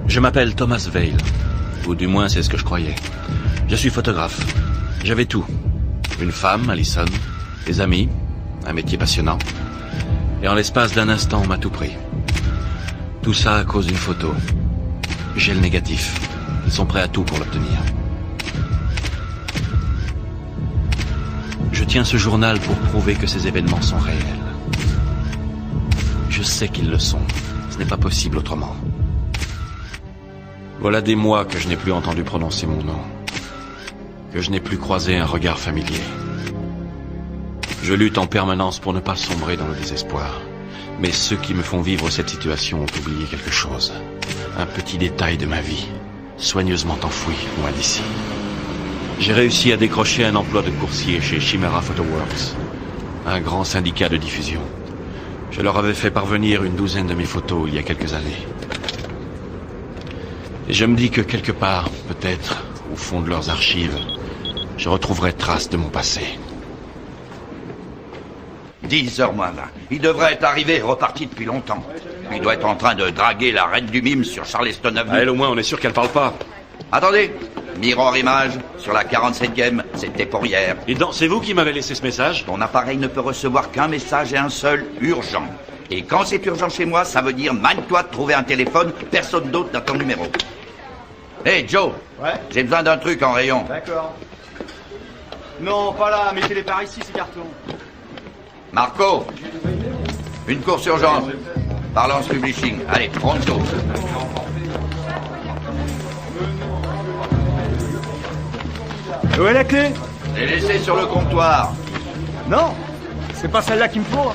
Je m'appelle Thomas Vale. Ou du moins, c'est ce que je croyais. Je suis photographe. J'avais tout. Une femme, Allison, des amis, un métier passionnant. Et en l'espace d'un instant, on m'a tout pris. Tout ça à cause d'une photo. J'ai le négatif. Ils sont prêts à tout pour l'obtenir. Je tiens ce journal pour prouver que ces événements sont réels. Je sais qu'ils le sont. Ce n'est pas possible autrement. Voilà des mois que je n'ai plus entendu prononcer mon nom. Que je n'ai plus croisé un regard familier. Je lutte en permanence pour ne pas sombrer dans le désespoir. Mais ceux qui me font vivre cette situation ont oublié quelque chose. Un petit détail de ma vie, soigneusement enfoui loin d'ici. J'ai réussi à décrocher un emploi de coursier chez Chimera Photoworks, un grand syndicat de diffusion. Je leur avais fait parvenir une douzaine de mes photos il y a quelques années. Et je me dis que quelque part, peut-être, au fond de leurs archives, je retrouverai trace de mon passé. 10h moins 20. Il devrait être arrivé et reparti depuis longtemps. Il doit être en train de draguer la reine du mime sur Charleston Avenue. Elle, au moins, on est sûr qu'elle parle pas. Attendez, Mirror Image, sur la 47e, c'était pour hier. Et donc, c'est vous qui m'avez laissé ce message? Ton appareil ne peut recevoir qu'un message et un seul, urgent. Et quand c'est urgent chez moi, ça veut dire manie-toi de trouver un téléphone, personne d'autre n'a ton numéro. Hey Joe, Ouais. j'ai besoin d'un truc en rayon. D'accord. Non, pas là, mettez-les par ici, ces cartons. Marco, une course urgence. Parlance Publishing. Allez, pronto. Où est la clé? J'ai laissé sur le comptoir. Non, c'est pas celle-là qu'il me faut.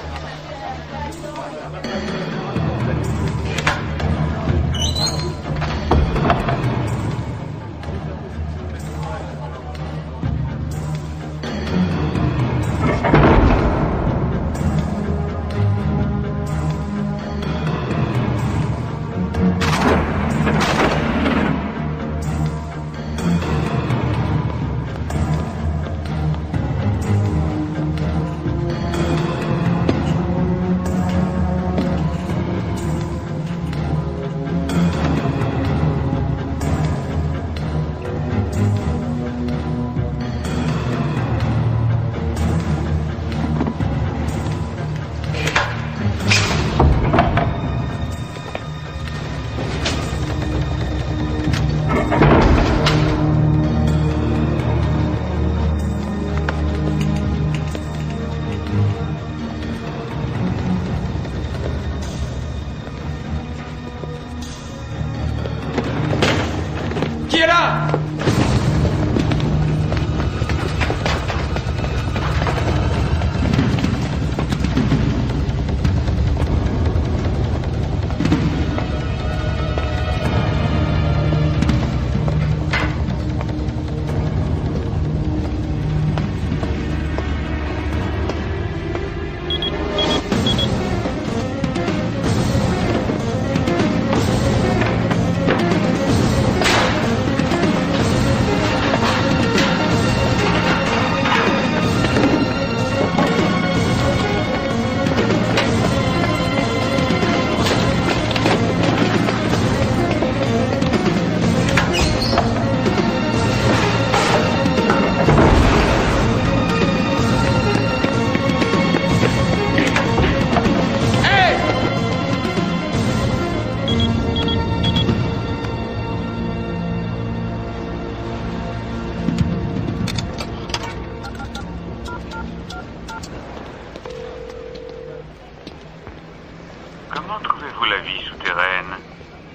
Comment trouvez-vous la vie souterraine,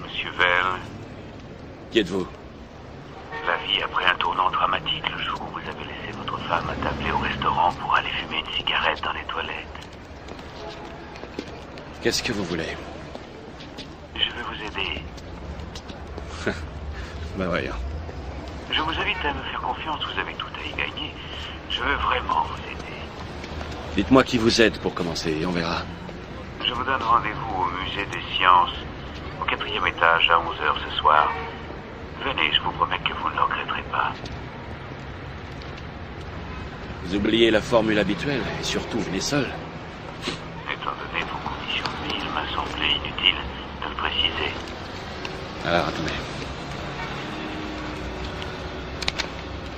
Monsieur Vale? Qui êtes-vous? La vie après un tournant dramatique le jour où vous avez laissé votre femme attablée au restaurant pour aller fumer une cigarette dans les toilettes. Qu'est-ce que vous voulez? Je vais vous aider. Ben voyons. Je vous invite à me faire confiance, vous avez tout à y gagner. Je veux vraiment vous aider. Dites-moi qui vous êtes pour commencer, et on verra. Je vous donne rendez-vous au musée des sciences, au 4e étage à 11h ce soir. Venez, je vous promets que vous ne le regretterez pas. Vous oubliez la formule habituelle, et surtout, venez seul. Étant donné vos conditions de vie, il m'a semblé inutile de le préciser. Alors, attendez.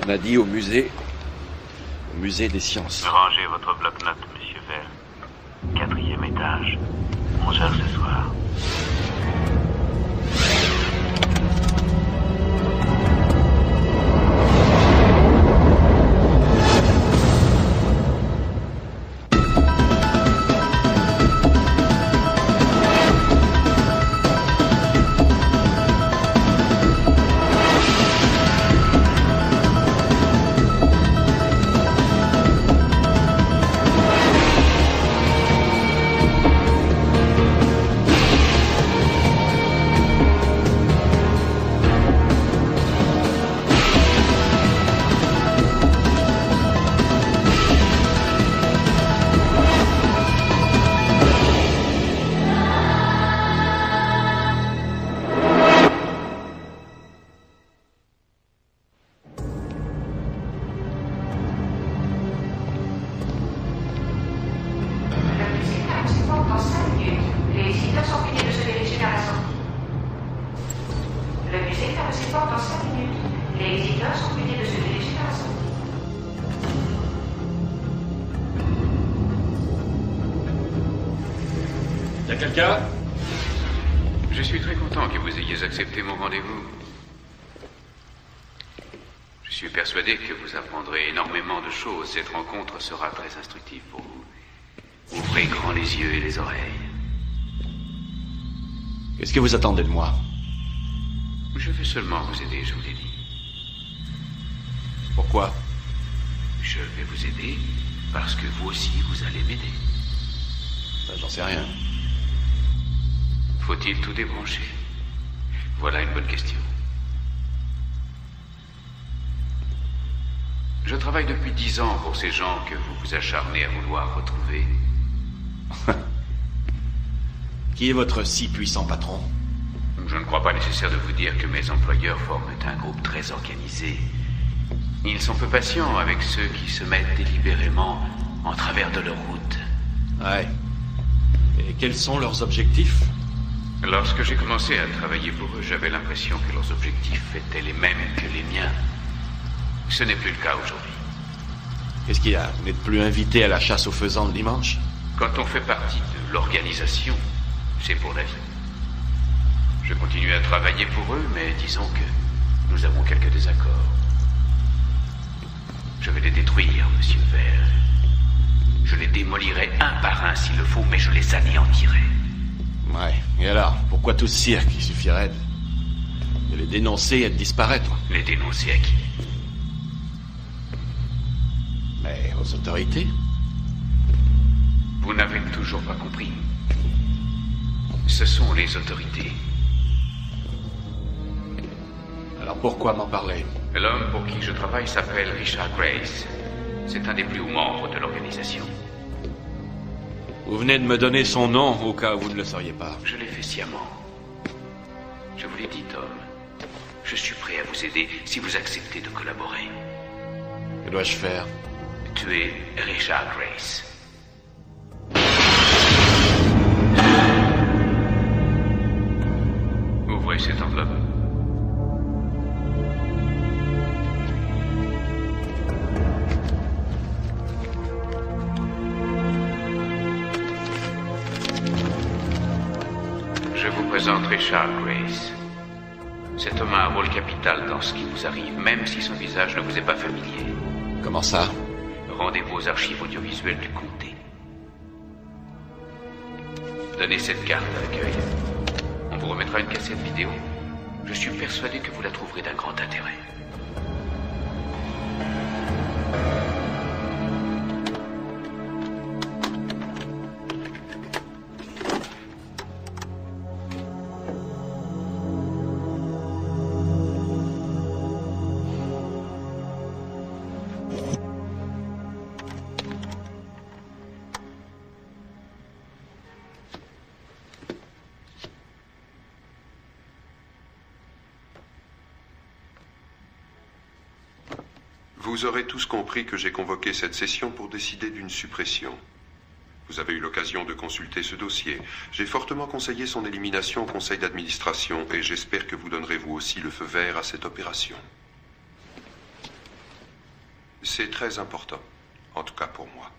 On a dit au musée des sciences. Rangez votre bloc-notes, monsieur Vert. 4e étage. 11h ce soir. Y'a quelqu'un? Je suis très content que vous ayez accepté mon rendez-vous. Je suis persuadé que vous apprendrez énormément de choses. Cette rencontre sera très instructive pour vous. Ouvrez grand les yeux et les oreilles. Qu'est-ce que vous attendez de moi? Je veux seulement vous aider, je vous l'ai dit. Pourquoi? Je vais vous aider parce que vous aussi, vous allez m'aider. Ça, j'en sais rien. Faut-il tout débrancher? Voilà une bonne question. Je travaille depuis 10 ans pour ces gens que vous vous acharnez à vouloir retrouver. Qui est votre si puissant patron? Je ne crois pas nécessaire de vous dire que mes employeurs forment un groupe très organisé. Ils sont peu patients avec ceux qui se mettent délibérément en travers de leur route. Ouais. Et quels sont leurs objectifs? Lorsque j'ai commencé à travailler pour eux, j'avais l'impression que leurs objectifs étaient les mêmes que les miens. Ce n'est plus le cas aujourd'hui. Qu'est-ce qu'il y a? Vous n'êtes plus invité à la chasse aux faisans le dimanche? Quand on fait partie de l'organisation, c'est pour la vie. Je continue à travailler pour eux, mais disons que nous avons quelques désaccords. Je vais les détruire, monsieur Vert. Je les démolirai un par un s'il le faut, mais je les anéantirai. Ouais. Et alors, pourquoi tout ce cirque? Il suffirait de les dénoncer et de disparaître. Les dénoncer à qui? Mais aux autorités? Vous n'avez toujours pas compris. Ce sont les autorités. Alors pourquoi m'en parler? L'homme pour qui je travaille s'appelle Richard Grace. C'est un des plus hauts membres de l'organisation. Vous venez de me donner son nom au cas où vous ne le sauriez pas. Je l'ai fait sciemment. Je vous l'ai dit, Tom. Je suis prêt à vous aider si vous acceptez de collaborer. Que dois-je faire? Tuer Richard Grace. Ouvrez cette enveloppe. Je vous présente Richard Grace. Cet homme a un rôle capital dans ce qui vous arrive, même si son visage ne vous est pas familier. Comment ça? Rendez-vous aux archives audiovisuelles du comté. Donnez cette carte à l'accueil. On vous remettra une cassette vidéo. Je suis persuadé que vous la trouverez d'un grand intérêt. Vous aurez tous compris que j'ai convoqué cette session pour décider d'une suppression. Vous avez eu l'occasion de consulter ce dossier. J'ai fortement conseillé son élimination au conseil d'administration et j'espère que vous donnerez vous aussi le feu vert à cette opération. C'est très important, en tout cas pour moi.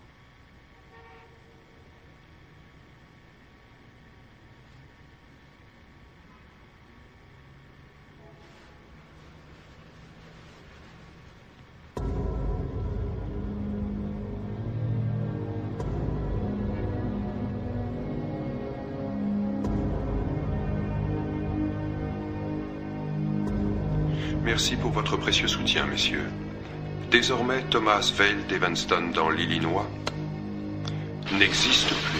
Merci pour votre précieux soutien, messieurs. Désormais, Thomas Vale d'Evanston dans l'Illinois n'existe plus.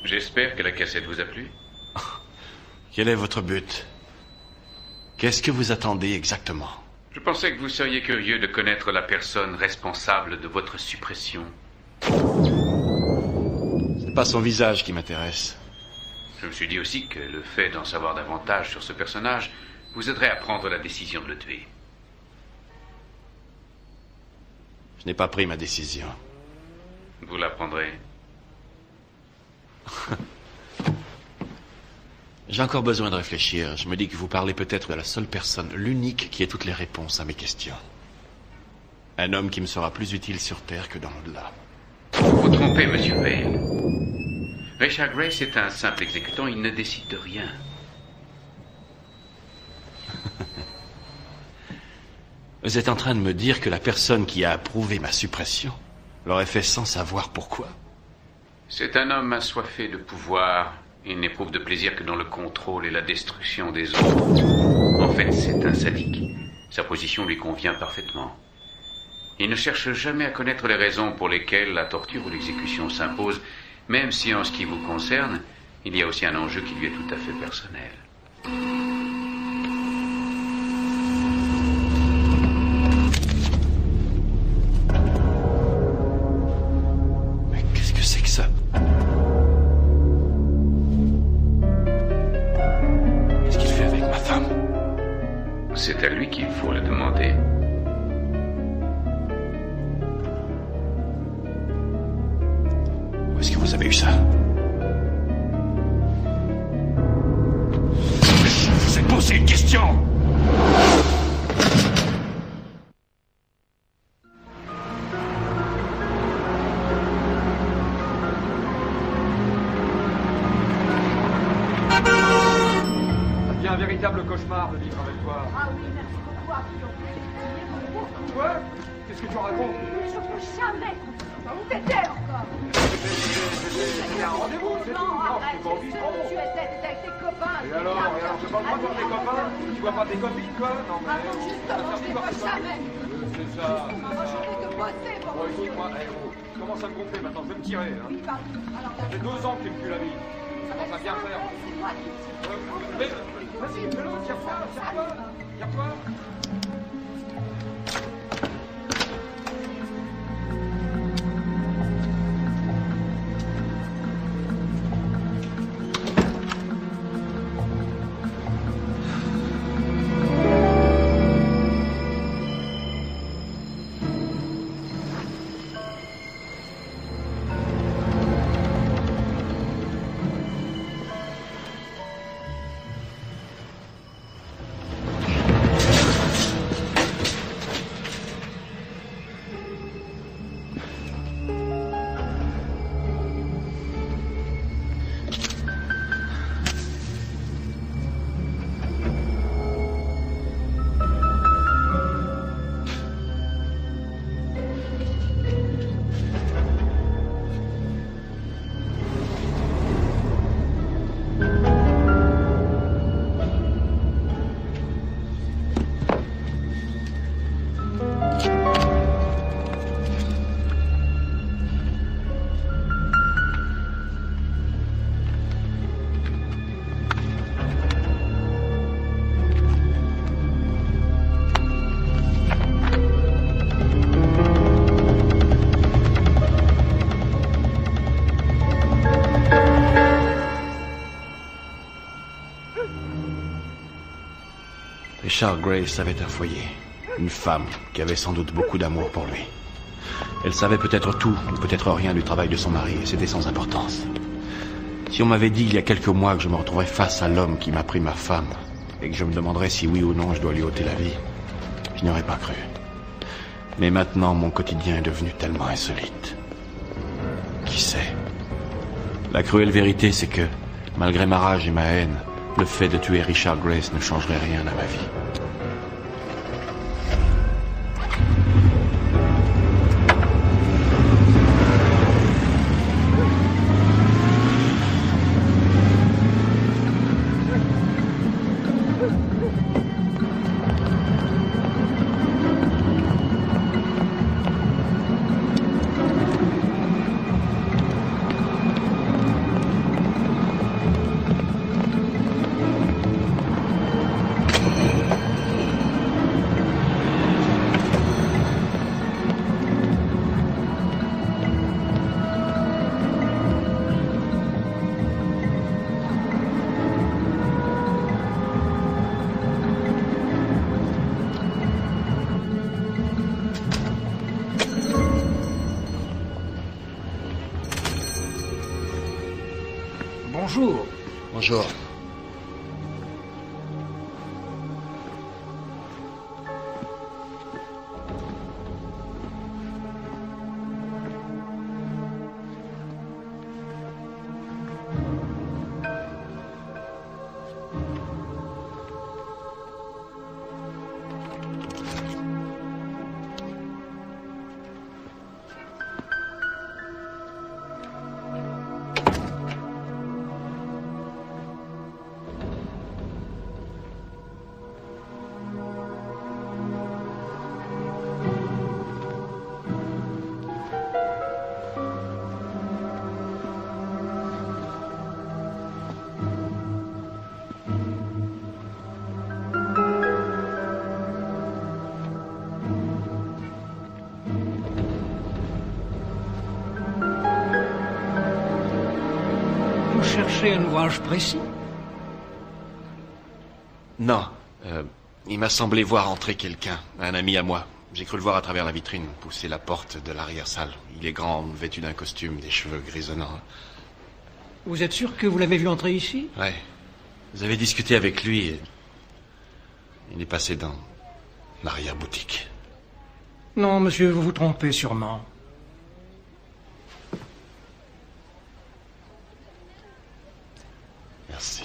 J'espère que la cassette vous a plu. Quel est votre but? Qu'est-ce que vous attendez exactement? Je pensais que vous seriez curieux de connaître la personne responsable de votre suppression. C'est pas son visage qui m'intéresse. Je me suis dit aussi que le fait d'en savoir davantage sur ce personnage vous aiderait à prendre la décision de le tuer. Je n'ai pas pris ma décision. Vous la prendrez. J'ai encore besoin de réfléchir. Je me dis que vous parlez peut-être de la seule personne, l'unique, qui ait toutes les réponses à mes questions. Un homme qui me sera plus utile sur Terre que dans l'au-delà. Vous vous trompez, monsieur Vale. Richard Grace est un simple exécutant, il ne décide de rien. Vous êtes en train de me dire que la personne qui a approuvé ma suppression l'aurait fait sans savoir pourquoi? C'est un homme assoiffé de pouvoir. Il n'éprouve de plaisir que dans le contrôle et la destruction des autres. En fait, c'est un sadique. Sa position lui convient parfaitement. Il ne cherche jamais à connaître les raisons pour lesquelles la torture ou l'exécution s'impose, même si en ce qui vous concerne, il y a aussi un enjeu qui lui est tout à fait personnel. Mais qu'est-ce que c'est que ça? Qu'est-ce qu'il fait avec ma femme? C'est à lui qu'il faut le demander. Où est-ce que vous avez eu ça? Je vous ai posé une question! Ça devient un véritable cauchemar de vivre avec toi. Ah oui, merci beaucoup, Arthur. Quoi? Qu'est-ce que tu racontes? Je peux jamais. Où t'étais encore? C'était un rendez-vous, c'est tout. Non, arrête, c'est pas au bistrot. tu étais avec tes copains. Et alors, j'ai pas le droit de voir tes copains? Tu vois pas tes copines, quoi? Non, mais... Ah non, justement, je les vois jamais. C'est ça. Moi, je fais que bosser pour Ouais, vous. écoute-moi, commence à me gonfler maintenant, je vais me tirer. Hein. Oui, pardon. Alors, Ça fait 2 ans que tu me pues la vie. Ça commence à bien faire. c'est moi qui Mais, vas-y, fais-le, tire-toi. Richard Grace avait un foyer. Une femme qui avait sans doute beaucoup d'amour pour lui. Elle savait peut-être tout ou peut-être rien du travail de son mari, et c'était sans importance. Si on m'avait dit il y a quelques mois que je me retrouverais face à l'homme qui m'a pris ma femme, et que je me demanderais si oui ou non je dois lui ôter la vie, je n'y aurais pas cru. Mais maintenant, mon quotidien est devenu tellement insolite. Qui sait? La cruelle vérité, c'est que, malgré ma rage et ma haine, le fait de tuer Richard Grace ne changerait rien à ma vie. Bonjour. Bonjour. Vous cherchez un ouvrage précis? Non. Il m'a semblé voir entrer quelqu'un, un ami à moi. J'ai cru le voir à travers la vitrine, pousser la porte de l'arrière-salle. Il est grand, vêtu d'un costume, des cheveux grisonnants. Vous êtes sûr que vous l'avez vu entrer ici? Ouais. Vous avez discuté avec lui et... il est passé dans l'arrière-boutique. Non, monsieur, vous vous trompez sûrement. Merci.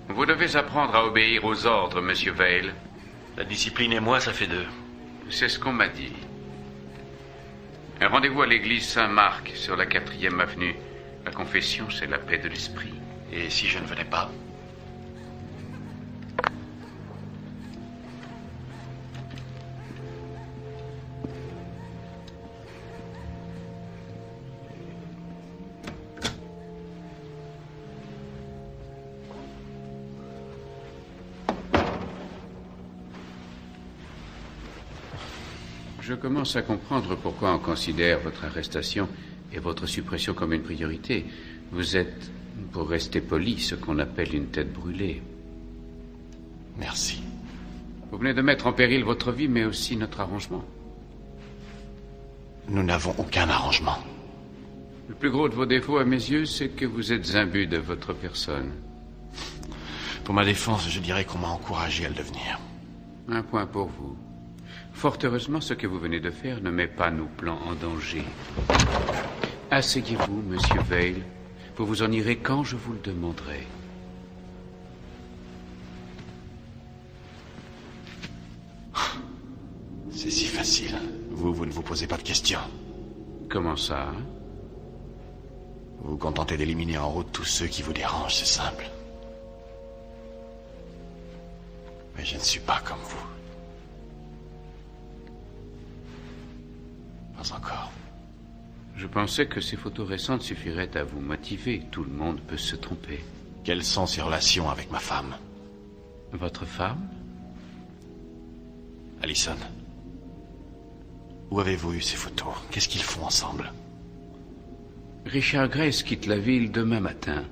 Vous devez apprendre à obéir aux ordres, Monsieur Vale. La discipline et moi, ça fait deux. C'est ce qu'on m'a dit. Un rendez-vous à l'église Saint-Marc, sur la 4e avenue. La confession, c'est la paix de l'esprit. Et si je ne venais pas? Je commence à comprendre pourquoi on considère votre arrestation et votre suppression comme une priorité. Vous êtes, pour rester poli, ce qu'on appelle une tête brûlée. Merci. Vous venez de mettre en péril votre vie, mais aussi notre arrangement. Nous n'avons aucun arrangement. Le plus gros de vos défauts, à mes yeux, c'est que vous êtes imbu de votre personne. Pour ma défense, je dirais qu'on m'a encouragé à le devenir. Un point pour vous. Fort heureusement, ce que vous venez de faire ne met pas nos plans en danger. Asseyez-vous, Monsieur Vale. Vous vous en irez quand je vous le demanderai. C'est si facile. Vous ne vous posez pas de questions. Comment ça, hein? Vous vous contentez d'éliminer en route tous ceux qui vous dérangent, c'est simple. Mais je ne suis pas comme vous. Pas encore. Je pensais que ces photos récentes suffiraient à vous motiver. Tout le monde peut se tromper. Quelles sont ses relations avec ma femme? Votre femme? Allison. Où avez-vous eu ces photos? Qu'est-ce qu'ils font ensemble? Richard Grace quitte la ville demain matin.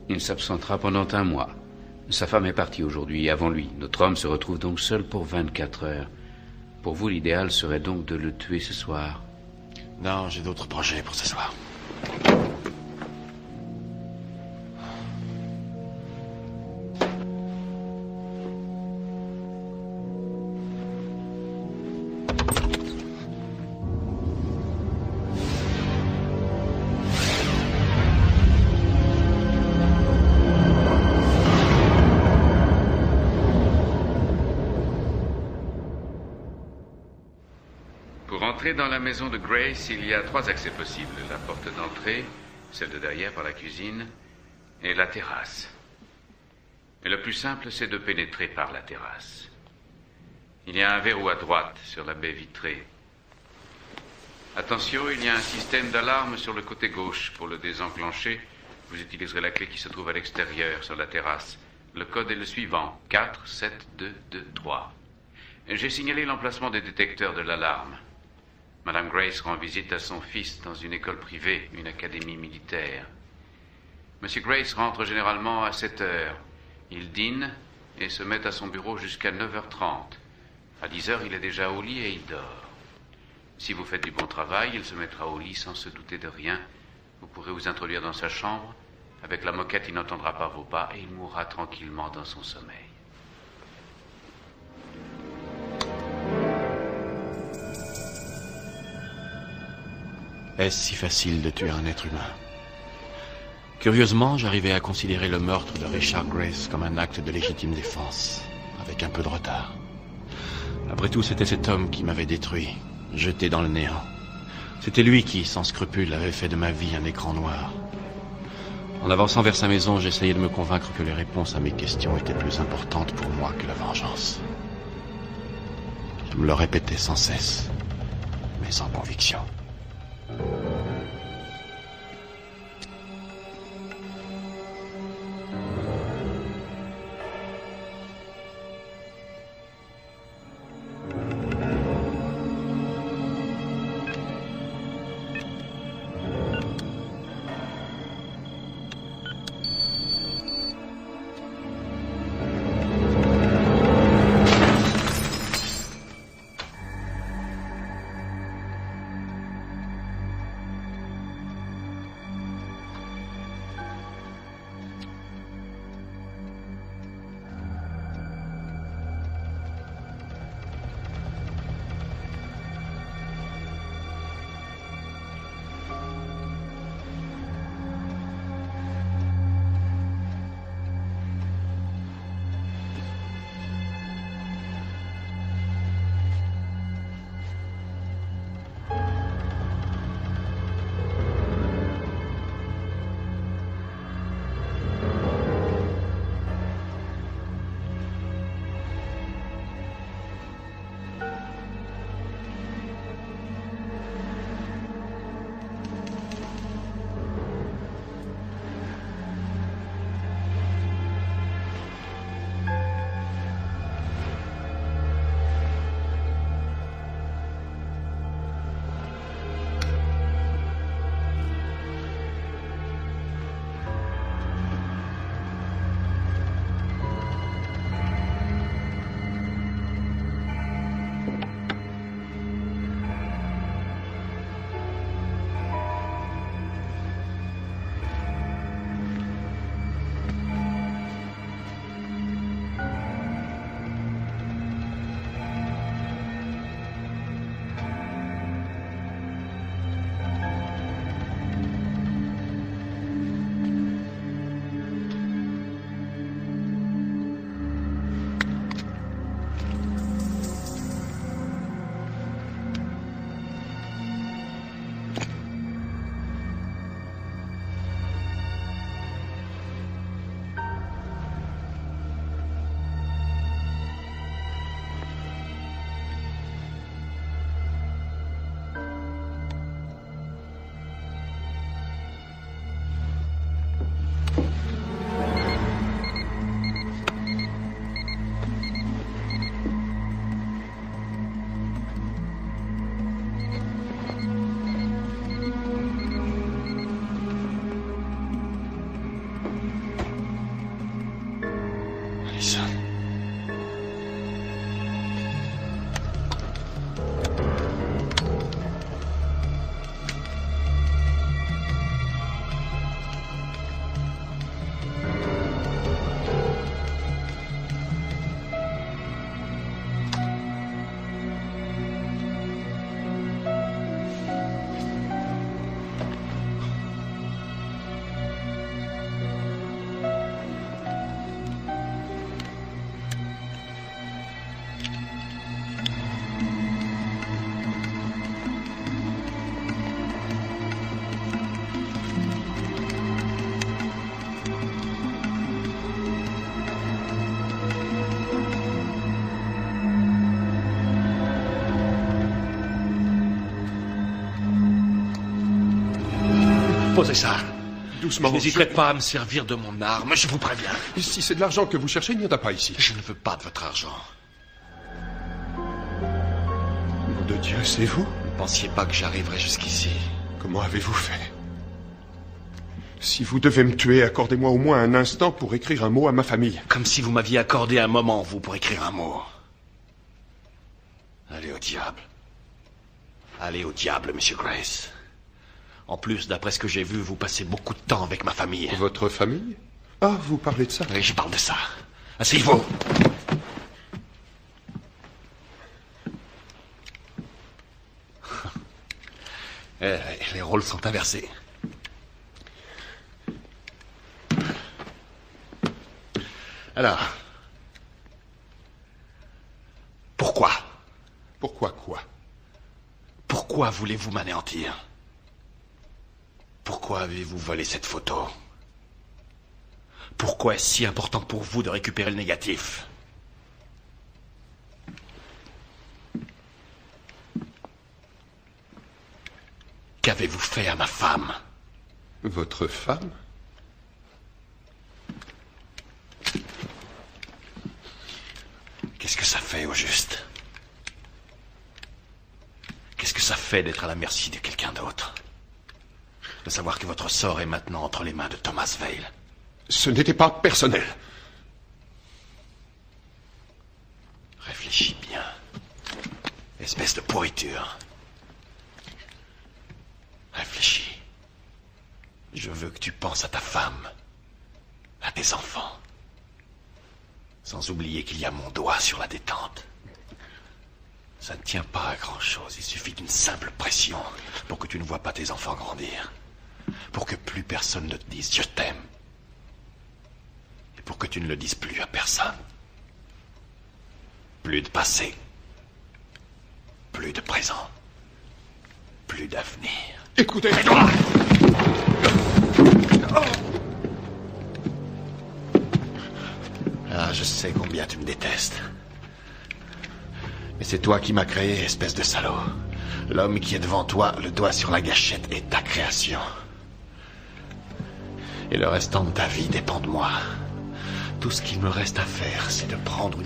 Il s'absentera pendant 1 mois. Sa femme est partie aujourd'hui avant lui. Notre homme se retrouve donc seul pour 24 heures. Pour vous, l'idéal serait donc de le tuer ce soir. Non, j'ai d'autres projets pour ce soir. Pour entrer dans la maison de Grace, il y a 3 accès possibles. La porte d'entrée, celle de derrière par la cuisine, et la terrasse. Mais le plus simple, c'est de pénétrer par la terrasse. Il y a un verrou à droite sur la baie vitrée. Attention, il y a un système d'alarme sur le côté gauche. Pour le désenclencher, vous utiliserez la clé qui se trouve à l'extérieur sur la terrasse. Le code est le suivant, 47223. J'ai signalé l'emplacement des détecteurs de l'alarme. Madame Grace rend visite à son fils dans une école privée, une académie militaire. Monsieur Grace rentre généralement à 7 heures. Il dîne et se met à son bureau jusqu'à 9h30. À 10 heures, il est déjà au lit et il dort. Si vous faites du bon travail, il se mettra au lit sans se douter de rien. Vous pourrez vous introduire dans sa chambre. Avec la moquette, il n'entendra pas vos pas et il mourra tranquillement dans son sommeil. Est-ce si facile de tuer un être humain? Curieusement, j'arrivais à considérer le meurtre de Richard Grace comme un acte de légitime défense, avec un peu de retard. Après tout, c'était cet homme qui m'avait détruit, jeté dans le néant. C'était lui qui, sans scrupule, avait fait de ma vie un écran noir. En avançant vers sa maison, j'essayais de me convaincre que les réponses à mes questions étaient plus importantes pour moi que la vengeance. Je me le répétais sans cesse, mais sans conviction. Posez ça. Doucement. Je n'hésiterai pas à me servir de mon arme, je vous préviens. Si c'est de l'argent que vous cherchez, il n'y en a pas ici. Je ne veux pas de votre argent. Nom de Dieu, c'est vous? Ne pensiez pas que j'arriverais jusqu'ici. Comment avez-vous fait? Si vous devez me tuer, accordez-moi au moins un instant pour écrire un mot à ma famille. Comme si vous m'aviez accordé un moment, vous, pour écrire un mot. Allez au diable. Allez au diable, Monsieur Grace. En plus, d'après ce que j'ai vu, vous passez beaucoup de temps avec ma famille. Votre famille? Ah, vous parlez de ça? Oui, je parle de ça. Asseyez-vous. Les rôles sont inversés. Alors, pourquoi? Pourquoi quoi? Pourquoi voulez-vous m'anéantir? Pourquoi avez-vous volé cette photo? Pourquoi est-ce si important pour vous de récupérer le négatif? Qu'avez-vous fait à ma femme? Votre femme? Qu'est-ce que ça fait, au juste? Qu'est-ce que ça fait d'être à la merci de quelqu'un d'autre? De savoir que votre sort est maintenant entre les mains de Thomas Vale? Ce n'était pas personnel. Réfléchis bien. Espèce de pourriture. Réfléchis. Je veux que tu penses à ta femme, à tes enfants. Sans oublier qu'il y a mon doigt sur la détente. Ça ne tient pas à grand-chose. Il suffit d'une simple pression pour que tu ne vois pas tes enfants grandir. Pour que plus personne ne te dise « je t'aime ». Et pour que tu ne le dises plus à personne. Plus de passé. Plus de présent. Plus d'avenir. Écoutez... Tais-toi! Ah, je sais combien tu me détestes. Mais c'est toi qui m'as créé, espèce de salaud. L'homme qui est devant toi, le doigt sur la gâchette, est ta création. Et le restant de ta vie dépend de moi. Tout ce qu'il me reste à faire, c'est de prendre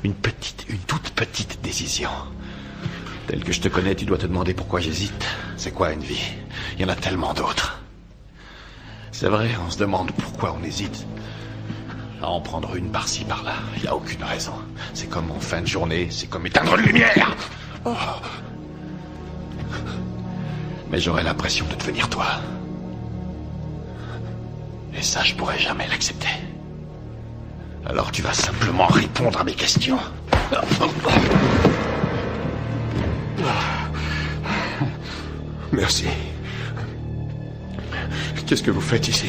une toute petite décision. Tel que je te connais, tu dois te demander pourquoi j'hésite. C'est quoi une vie? Il y en a tellement d'autres. C'est vrai, on se demande pourquoi on hésite. À en prendre une par-ci, par-là, il n'y a aucune raison. C'est comme en fin de journée, c'est comme éteindre une lumière. Oh. Mais j'aurais l'impression de devenir toi. Et ça, je pourrais jamais l'accepter. Alors tu vas simplement répondre à mes questions. Merci. Qu'est-ce que vous faites ici?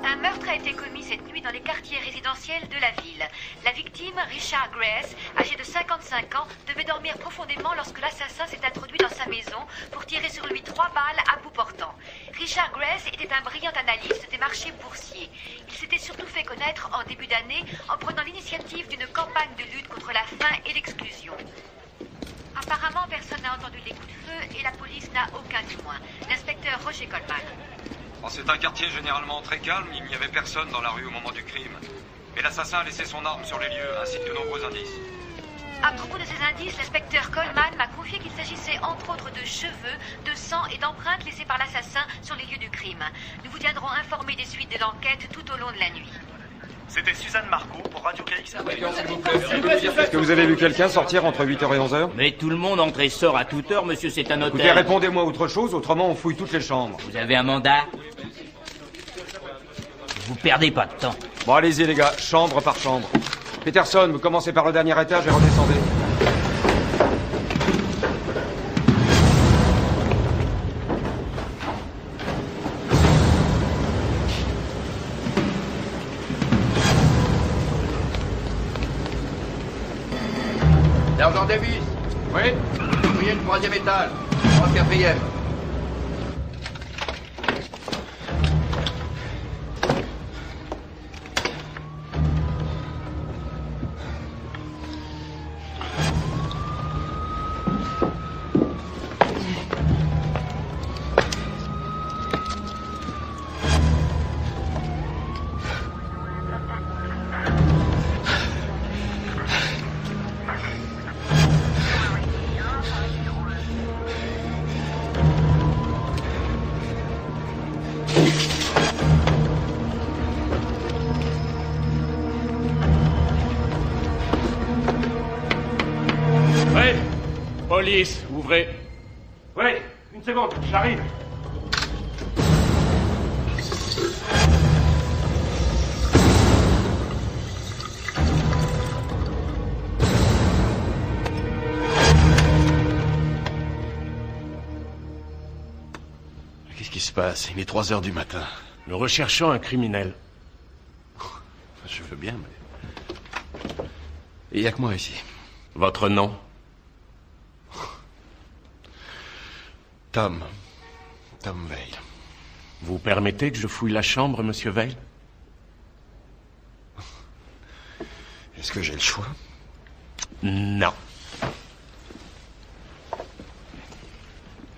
Un meurtre a été commis cette nuit dans les quartiers résidentiels de la ville. La victime, Richard Grace, âgé de 55 ans, devait dormir profondément lorsque l'assassin s'est introduit dans sa maison pour tirer sur lui 3 balles à bout portant. Richard Grace était un brillant analyste des marchés boursiers. Il s'était surtout fait connaître en début d'année en prenant l'initiative d'une campagne de lutte contre la faim et l'exclusion. Apparemment, personne n'a entendu les coups de feu et la police n'a aucun témoin. L'inspecteur Roger Coleman. C'est un quartier généralement très calme, il n'y avait personne dans la rue au moment du crime. Mais l'assassin a laissé son arme sur les lieux, ainsi que de nombreux indices. À propos de ces indices, l'inspecteur Coleman m'a confié qu'il s'agissait entre autres de cheveux, de sang et d'empreintes laissées par l'assassin sur les lieux du crime. Nous vous tiendrons informés des suites de l'enquête tout au long de la nuit. C'était Suzanne Marco pour Radio KX. Est-ce que vous avez vu quelqu'un sortir entre 8h et 11h? Mais tout le monde entre et sort à toute heure, monsieur, c'est un hôtel. Écoutez, répondez-moi autre chose, autrement on fouille toutes les chambres. Vous avez un mandat? Vous perdez pas de temps. Bon, allez-y les gars, chambre par chambre. Peterson, vous commencez par le dernier étage et redescendez. Sergent Davis. Oui? Ouvrier du 3e étage. 4e. Police, ouvrez. Oui, une seconde, j'arrive. Qu'est-ce qui se passe? Il est 3 heures du matin. Nous recherchons un criminel. Je veux bien, mais... Il n'y a que moi ici. Votre nom? Tom Veil. Vous permettez que je fouille la chambre, monsieur Veil? Est-ce que j'ai le choix? Non.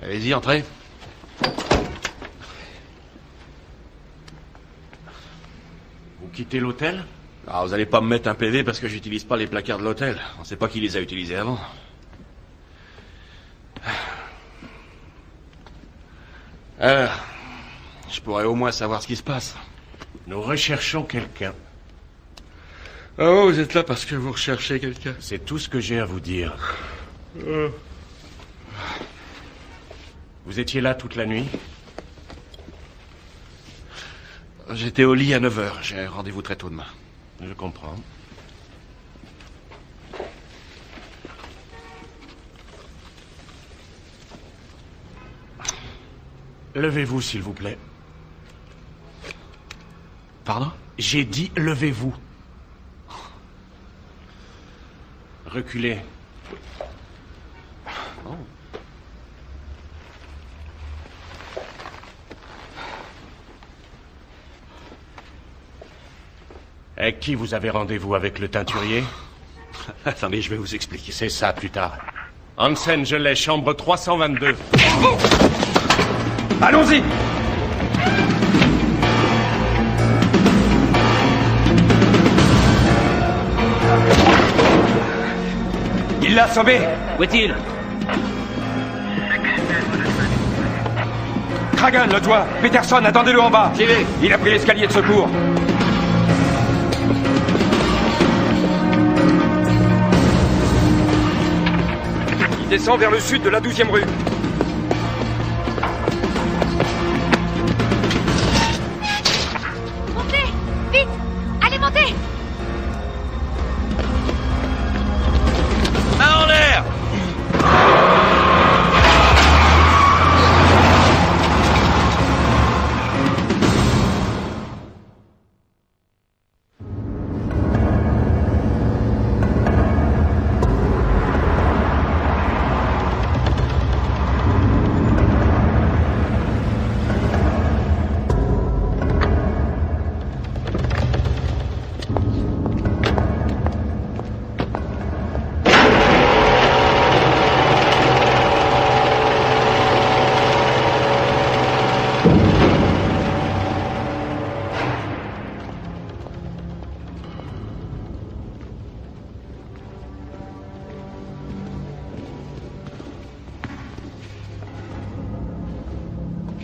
Allez-y, entrez. Vous quittez l'hôtel? Ah, vous allez pas me mettre un PV parce que j'utilise pas les placards de l'hôtel. On sait pas qui les a utilisés avant. Alors, je pourrais au moins savoir ce qui se passe. Nous recherchons quelqu'un. Oh, vous êtes là parce que vous recherchez quelqu'un. C'est tout ce que j'ai à vous dire. Vous étiez là toute la nuit? J'étais au lit à 9h. J'ai un rendez-vous très tôt demain. Je comprends. Levez-vous, s'il vous plaît. Pardon? J'ai dit levez-vous. Reculez. Oh. Avec qui vous avez rendez-vous? Avec le teinturier? Attendez, je vais vous expliquer. C'est ça, plus tard. Hansen, je l'ai, chambre 322. Allons-y! Il l'a assommé! Où est-il? Kragan, le toit! Peterson, attendez-le en bas! J'y vais! Il a pris l'escalier de secours! Il descend vers le sud de la 12e rue. Montez! Vite! Allez, montez! Main en l'air!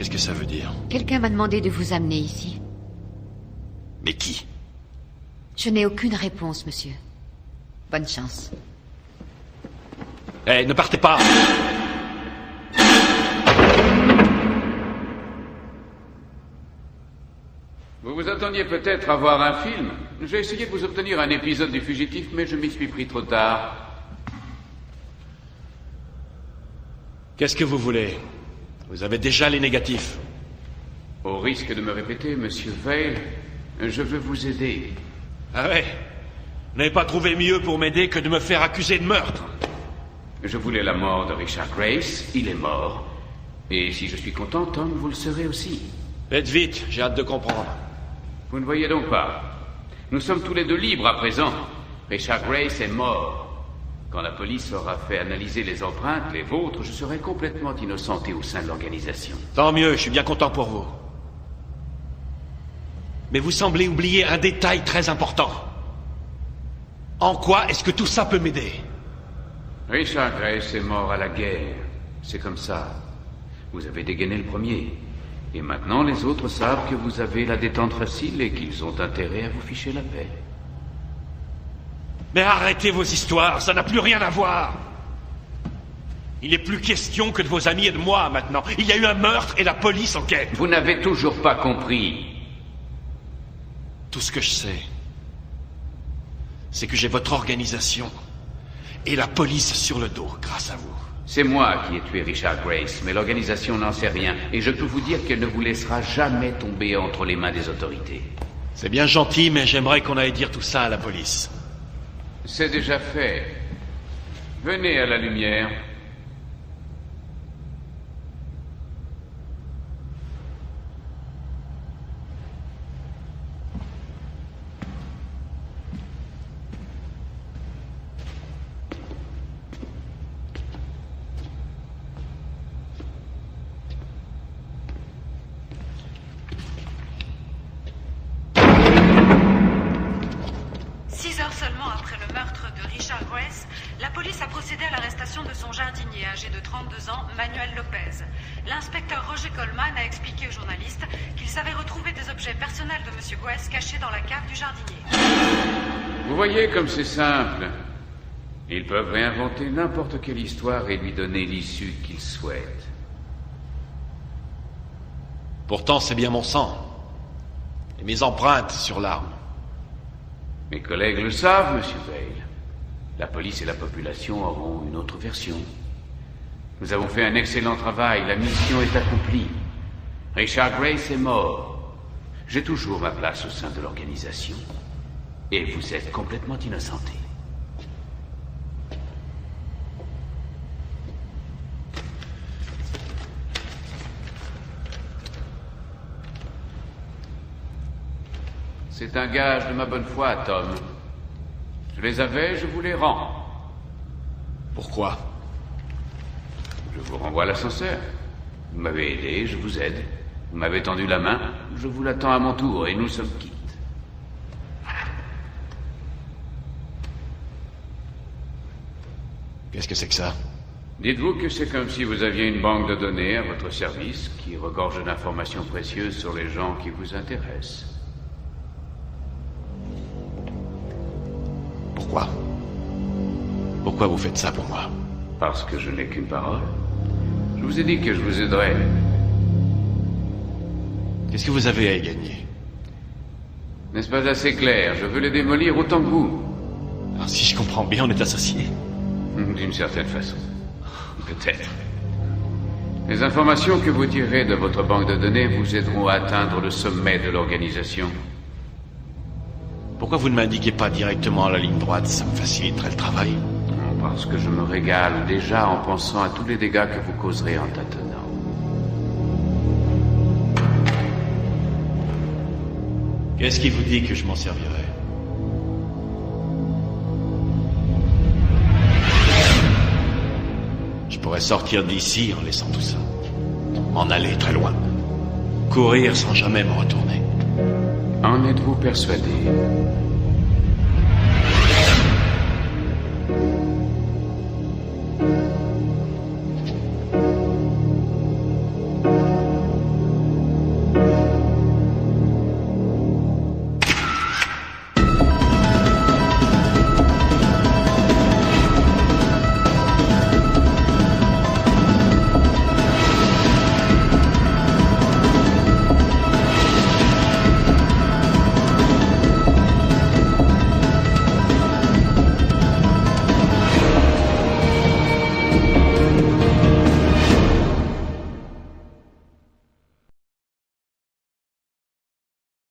Qu'est-ce que ça veut dire? Quelqu'un m'a demandé de vous amener ici. Mais qui? Je n'ai aucune réponse, monsieur. Bonne chance. Eh, ne partez pas! Vous vous attendiez peut-être à voir un film. J'ai essayé de vous obtenir un épisode du Fugitif, mais je m'y suis pris trop tard. Qu'est-ce que vous voulez? Vous avez déjà les négatifs. Au risque de me répéter, monsieur Vale, je veux vous aider. Ah ouais? Vous n'avez pas trouvé mieux pour m'aider que de me faire accuser de meurtre? Je voulais la mort de Richard Grace, il est mort. Et si je suis content, Tom, vous le serez aussi. Faites vite, j'ai hâte de comprendre. Vous ne voyez donc pas. Nous sommes tous les deux libres à présent. Richard Grace est mort. Quand la police aura fait analyser les empreintes, les vôtres, je serai complètement innocenté au sein de l'organisation. Tant mieux, je suis bien content pour vous. Mais vous semblez oublier un détail très important. En quoi est-ce que tout ça peut m'aider? Richard Grace est mort à la guerre. C'est comme ça. Vous avez dégainé le premier. Et maintenant, les autres savent que vous avez la détente facile et qu'ils ont intérêt à vous ficher la paix. Mais arrêtez vos histoires, ça n'a plus rien à voir. Il n'est plus question que de vos amis et de moi maintenant. Il y a eu un meurtre et la police enquête. Vous n'avez toujours pas compris. Tout ce que je sais, c'est que j'ai votre organisation et la police sur le dos, grâce à vous. C'est moi qui ai tué Richard Grace, mais l'organisation n'en sait rien. Et je peux vous dire qu'elle ne vous laissera jamais tomber entre les mains des autorités. C'est bien gentil, mais j'aimerais qu'on aille dire tout ça à la police. C'est déjà fait. Venez à la lumière. De son jardinier âgé de 32 ans, Manuel Lopez. L'inspecteur Roger Coleman a expliqué aux journalistes qu'il savait retrouver des objets personnels de M. Grace cachés dans la cave du jardinier. Vous voyez comme c'est simple. Ils peuvent réinventer n'importe quelle histoire et lui donner l'issue qu'ils souhaitent. Pourtant, c'est bien mon sang. Et mes empreintes sur l'arme. Mes collègues le savent, M. Vale. La police et la population auront une autre version. Nous avons fait un excellent travail, la mission est accomplie. Richard Grace est mort. J'ai toujours ma place au sein de l'organisation. Et vous êtes complètement innocenté. C'est un gage de ma bonne foi, Tom. Je les avais, je vous les rends. Pourquoi? Je vous renvoie l'ascenseur. Vous m'avez aidé, je vous aide. Vous m'avez tendu la main, je vous la tends à mon tour et nous sommes quittes. Qu'est-ce que c'est que ça? Dites-vous que c'est comme si vous aviez une banque de données à votre service qui regorge d'informations précieuses sur les gens qui vous intéressent. Pourquoi? Pourquoi vous faites ça pour moi? Parce que je n'ai qu'une parole. Je vous ai dit que je vous aiderais. Qu'est-ce que vous avez à y gagner? N'est-ce pas assez clair? Je veux les démolir autant que vous. Alors, si je comprends bien, on est associés. D'une certaine façon. Peut-être. Les informations que vous tirerez de votre banque de données vous aideront à atteindre le sommet de l'organisation. Pourquoi vous ne m'indiquez pas directement la ligne droite? Ça me faciliterait le travail. Parce que je me régale déjà en pensant à tous les dégâts que vous causerez en tâtonnant. Qu'est-ce qui vous dit que je m'en servirai? Je pourrais sortir d'ici en laissant tout ça. M'en aller très loin. Courir sans jamais me retourner. En êtes-vous persuadé?